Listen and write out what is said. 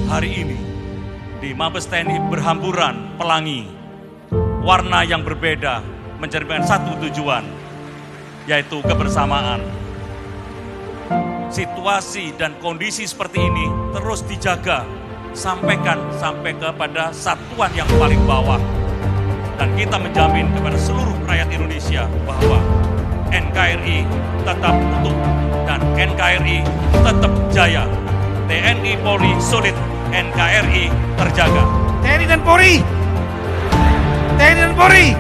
Hari ini di Mabes TNI berhamburan pelangi, warna yang berbeda mencerminkan satu tujuan, yaitu kebersamaan. Situasi dan kondisi seperti ini terus dijaga, sampaikan sampai kepada satuan yang paling bawah. Dan kita menjamin kepada seluruh rakyat Indonesia bahwa NKRI tetap utuh dan NKRI tetap jaya. TNI Polri solid, NKRI terjaga. TNI dan Polri! TNI dan Polri!